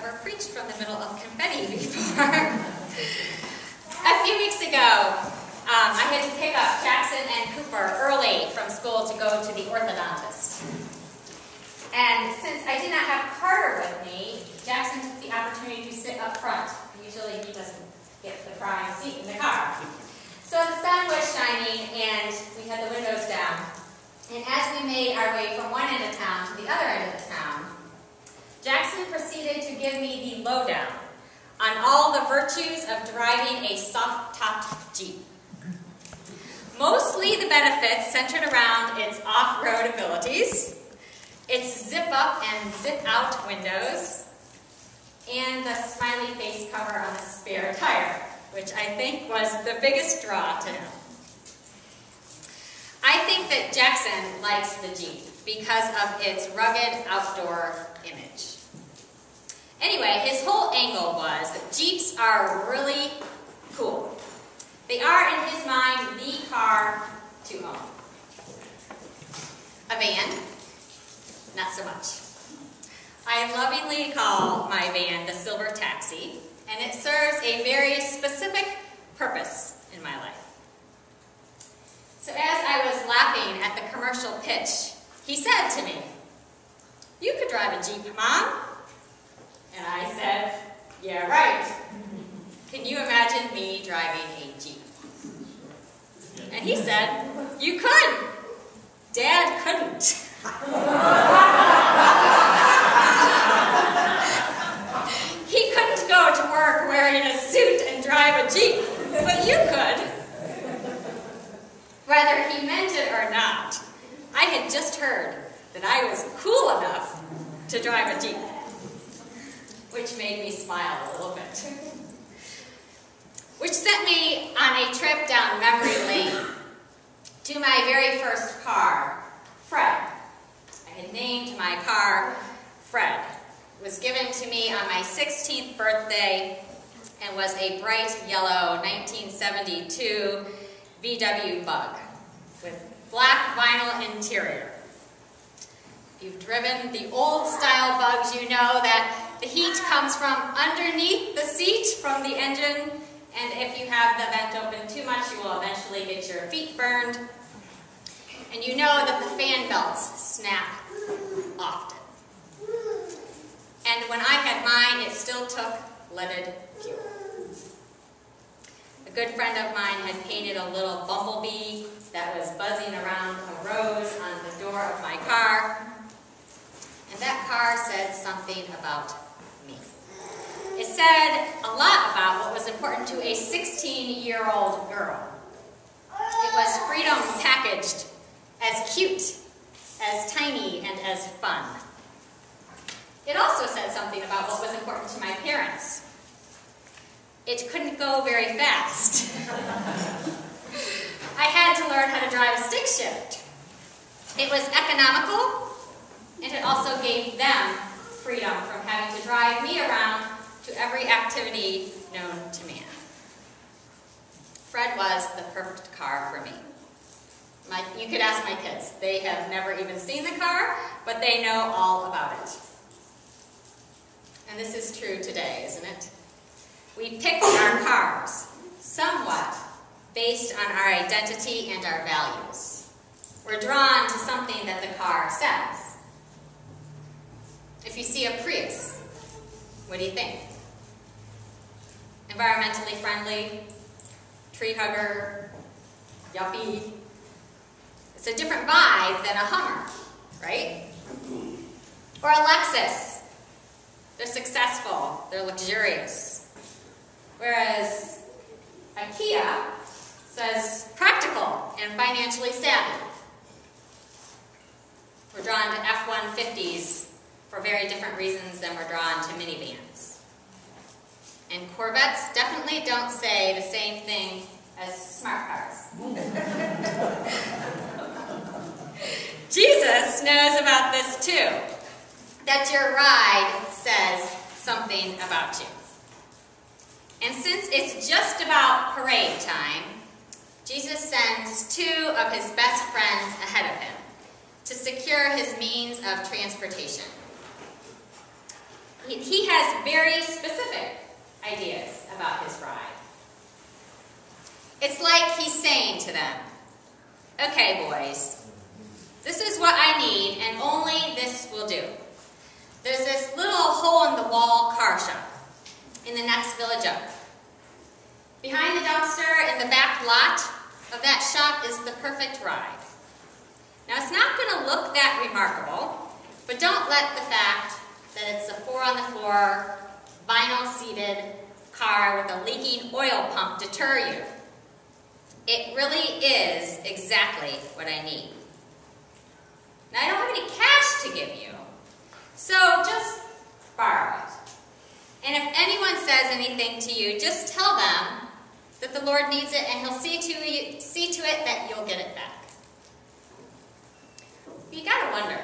ever preached from the middle of confetti before. A few weeks ago, I had to pick up Jackson and Cooper early from school to go to the orthodontist. And since I did not have Carter with me, Jackson took the opportunity to sit up front. Usually he doesn't get the prime seat in the car. So the sun was shining and we had the windows down. And as we made our way from one end of town to the other end of the town, Jackson proceeded to give me the lowdown on all the virtues of driving a soft-topped Jeep. Mostly the benefits centered around its off-road abilities, its zip-up and zip-out windows, and the smiley face cover on the spare tire, which I think was the biggest draw to him. I think that Jackson likes the Jeep because of its rugged outdoor image. Anyway, his whole angle was that Jeeps are really cool. They are, in his mind, the car to own. A van? Not so much. I lovingly call my van the Silver Taxi, and it serves a very specific purpose in my life. So as I was laughing at the commercial pitch, he said to me, "You could drive a Jeep, Mom." And I said, "Yeah, right. Can you imagine me driving a Jeep?" And he said, "You could. Dad couldn't." He couldn't go to work wearing a suit and drive a Jeep, but you could. Whether he meant it or not, I had just heard that I was cool enough to drive a Jeep, which made me smile a little bit. Which sent me on a trip down memory lane to my very first car, Fred. I had named my car Fred. It was given to me on my 16th birthday and was a bright yellow 1972 VW Bug with black vinyl interior. If you've driven the old style Bugs, you know that the heat comes from underneath the seat from the engine, and if you have the vent open too much, you will eventually get your feet burned. And you know that the fan belts snap often. And when I had mine, it still took leaded fuel. A good friend of mine had painted a little bumblebee that was buzzing around a rose on the door of my car. And that car said something about me. It said a lot about what was important to a 16-year-old girl. It was freedom packaged as cute, as tiny, and as fun. It also said something about what was important to my parents. It couldn't go very fast. I had to learn how to drive a stick shift. It was economical, and it also gave them freedom from having to drive me around to every activity known to man. Fred was the perfect car for me. You could ask my kids. They have never even seen the car, but they know all about it. And this is true today, isn't it? We pick our cars somewhat based on our identity and our values. We're drawn to something that the car says. If you see a Prius, what do you think? Environmentally friendly, tree hugger, yuppie. It's a different vibe than a Hummer, right? Or a Lexus. They're successful, they're luxurious. Whereas a Kia says practical and financially savvy. We're drawn to F-150s for very different reasons than we're drawn to minivans. And Corvettes definitely don't say the same thing as smart cars. Jesus knows about this too, that your ride says something about you. And since it's just about parade time, Jesus sends two of his best friends ahead of him to secure his means of transportation. he has very specific ideas about his ride. It's like he's saying to them, okay, boys, this is what I need, and only this will do. There's this little hole-in-the-wall car shop in the next village up. Behind the dumpster in the back lot of that shop is the perfect ride. Now, it's not going to look that remarkable, but don't let the fact that it's a 4-on-the-floor, vinyl-seated car with a leaking oil pump deter you. It really is exactly what I need. Now, I don't have any cash to give you, so just borrow it. And if anyone says anything to you, just tell them that the Lord needs it, and He'll see to it that you'll get it back. But you gotta wonder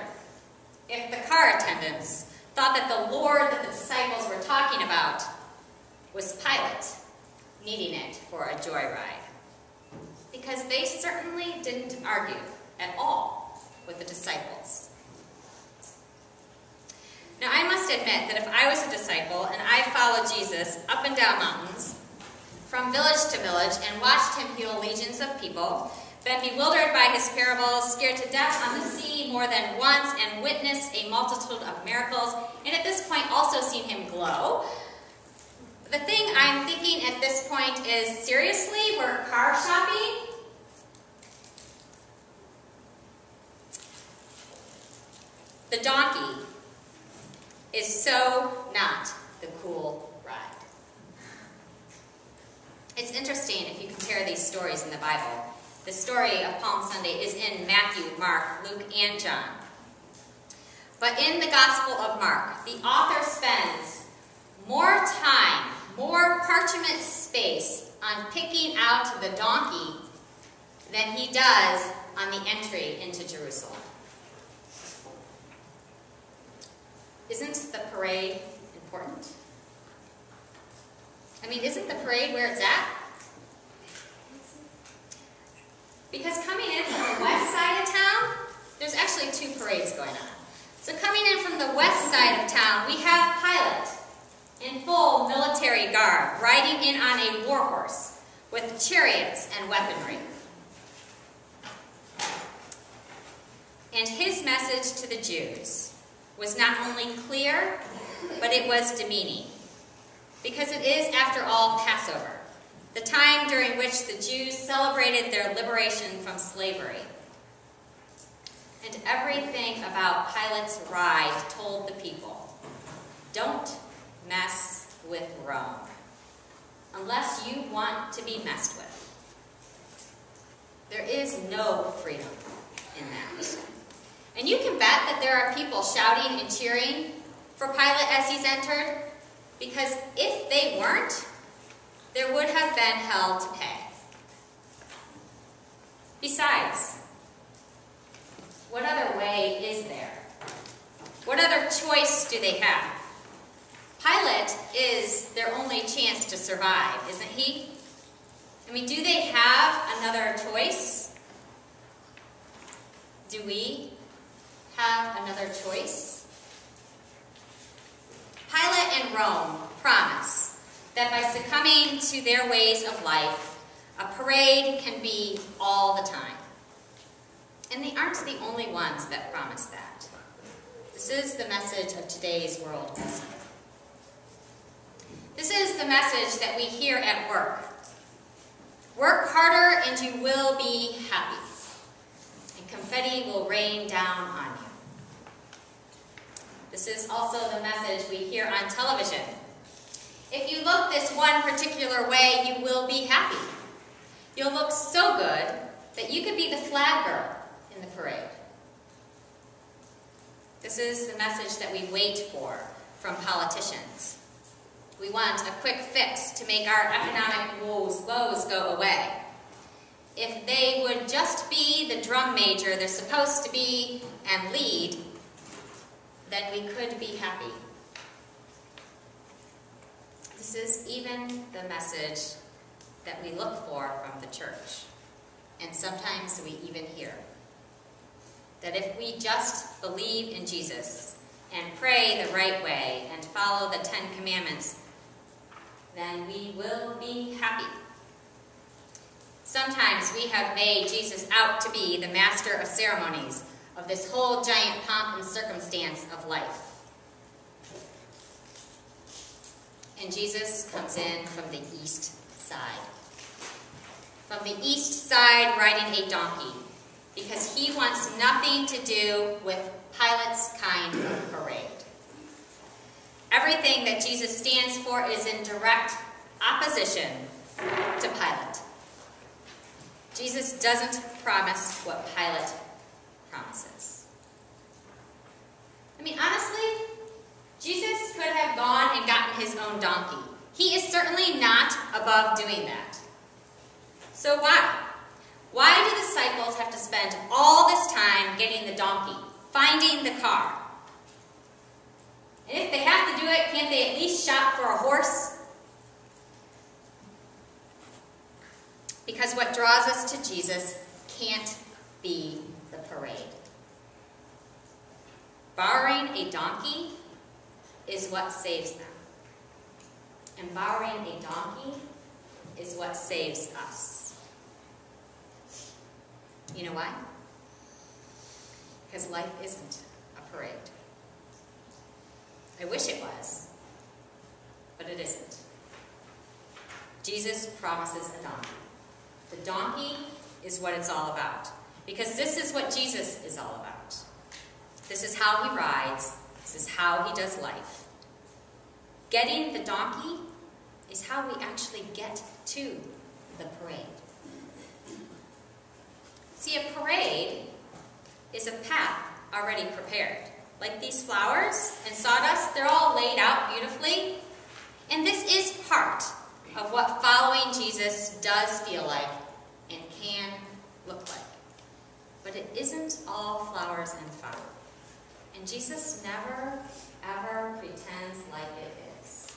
if the car attendants thought that the Lord that the disciples were talking about was Pilate, needing it for a joyride. Because they certainly didn't argue at all with the disciples. Now, I must admit that if I was a disciple and I followed Jesus up and down mountains, from village to village, and watched Him heal legions of people, been bewildered by His parables, scared to death on the sea more than once, and witnessed a multitude of miracles, and at this point also seen Him glow, the thing I'm thinking at this point is, seriously, we're car shopping? The donkey is so not the cool ride. It's interesting if you compare these stories in the Bible. The story of Palm Sunday is in Matthew, Mark, Luke, and John. But in the Gospel of Mark, the author spends more time, more parchment space on picking out the donkey than he does on the entry into Jerusalem. Isn't the parade important? I mean, isn't the parade where it's at? Because coming in from the west side of town, there's actually two parades going on. So coming in from the west side of town, we have Pilate in full military garb, riding in on a war horse with chariots and weaponry. And his message to the Jews was not only clear, but it was demeaning. Because it is, after all, Passover, the time during which the Jews celebrated their liberation from slavery. And everything about Pilate's ride told the people, don't mess with Rome, unless you want to be messed with. There is no freedom in that. And you can bet that there are people shouting and cheering for Pilate as he's entered, because if they weren't, there would have been hell to pay. Besides, what other way is there? What other choice do they have? Pilate is their only chance to survive, isn't he? I mean, do they have another choice? Do we have another choice? Pilate and Rome promise that by succumbing to their ways of life, a parade can be all the time. And they aren't the only ones that promise that. This is the message of today's world also. This is the message that we hear at work. Work harder and you will be happy. And confetti will rain down on you. This is also the message we hear on television. If you look this one particular way, you will be happy. You'll look so good that you could be the flag girl in the parade. This is the message that we wait for from politicians. We want a quick fix to make our economic woes go away. If they would just be the drum major they're supposed to be and lead, then we could be happy. This is even the message that we look for from the church. And sometimes we even hear that if we just believe in Jesus, and pray the right way and follow the 10 Commandments, then we will be happy. Sometimes we have made Jesus out to be the master of ceremonies of this whole giant pomp and circumstance of life. And Jesus comes in from the east side. From the east side riding a donkey, because he wants nothing to do with Pilate's kind of parade. Everything that Jesus stands for is in direct opposition to Pilate. Jesus doesn't promise what Pilate promises. I mean, honestly, Jesus could have gone and gotten his own donkey. He is certainly not above doing that. So why? Why do the disciples have to spend all this time getting the donkey, finding the car? And if they have to do it, can't they at least shop for a horse? Because what draws us to Jesus can't be the parade. Borrowing a donkey is what saves them. And borrowing a donkey is what saves us. You know why? Because life isn't a parade. I wish it was, but it isn't. Jesus promises a donkey. The donkey is what it's all about, because this is what Jesus is all about. This is how he rides. This is how he does life. Getting the donkey is how we actually get to the parade. See, a parade is a path already prepared. Like these flowers and sawdust, they're all laid out beautifully. And this is part of what following Jesus does feel like and can look like. But it isn't all flowers and fun. And Jesus never, ever pretends like it is.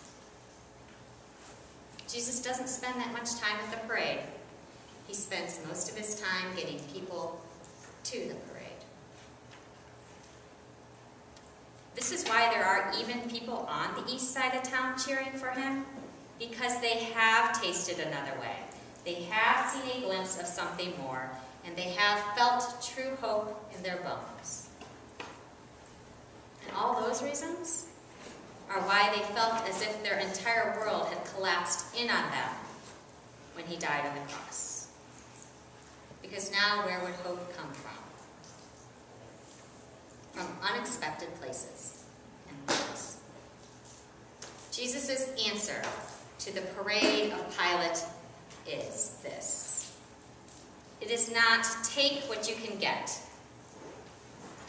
Jesus doesn't spend that much time at the parade. He spends most of his time getting people to the parade. This is why there are even people on the east side of town cheering for him, because they have tasted another way. They have seen a glimpse of something more, and they have felt true hope in their bones. And all those reasons are why they felt as if their entire world had collapsed in on them when he died on the cross. Because now where would hope come from? From unexpected places and things. Jesus' answer to the parade of Pilate is this. It is not take what you can get.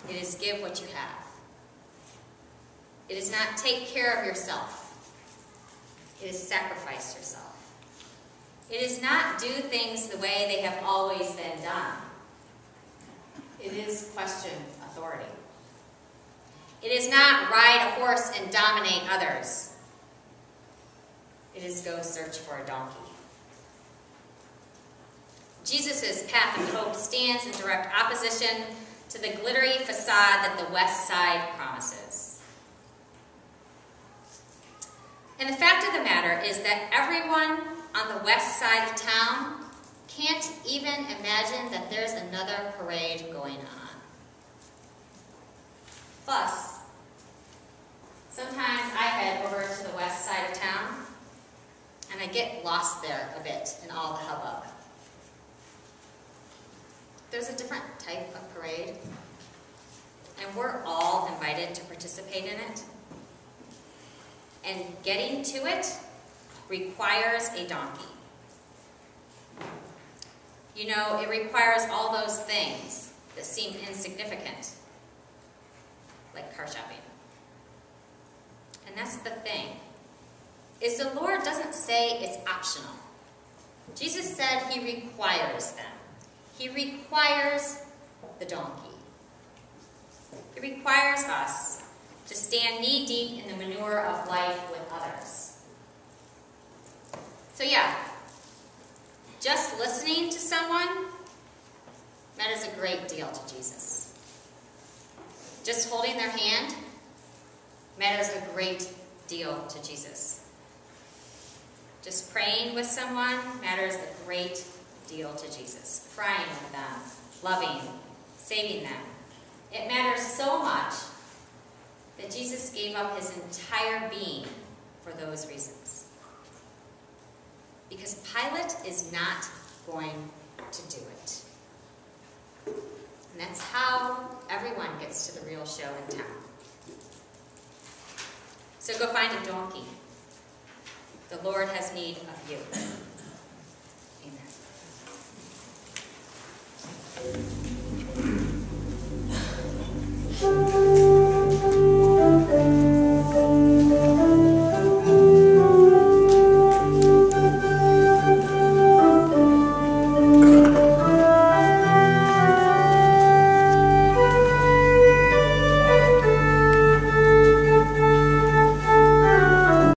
It is give what you have. It is not take care of yourself. It is sacrifice yourself. It is not do things the way they have always been done. It is question authority. It is not ride a horse and dominate others. It is go search for a donkey. Jesus' path of hope stands in direct opposition to the glittery facade that the West Side promises. And the fact of the matter is that everyone on the west side of town can't even imagine that there's another parade going on. Plus, sometimes I head over to the west side of town and I get lost there a bit in all the hubbub. There's a different type of parade, and we're all invited to participate in it. And getting to it requires a donkey. You know, it requires all those things that seem insignificant, like car shopping. And that's the thing, is the Lord doesn't say it's optional. Jesus said he requires them. He requires the donkey. He requires us to stand knee-deep in the manure of life with others. So yeah, just listening to someone matters a great deal to Jesus. Just holding their hand matters a great deal to Jesus. Just praying with someone matters a great deal to Jesus. Crying with them, loving, saving them. It matters so much that Jesus gave up his entire being for those reasons. Because Pilate is not going to do it. And that's how everyone gets to the real show in town. So go find a donkey. The Lord has need of you. Amen.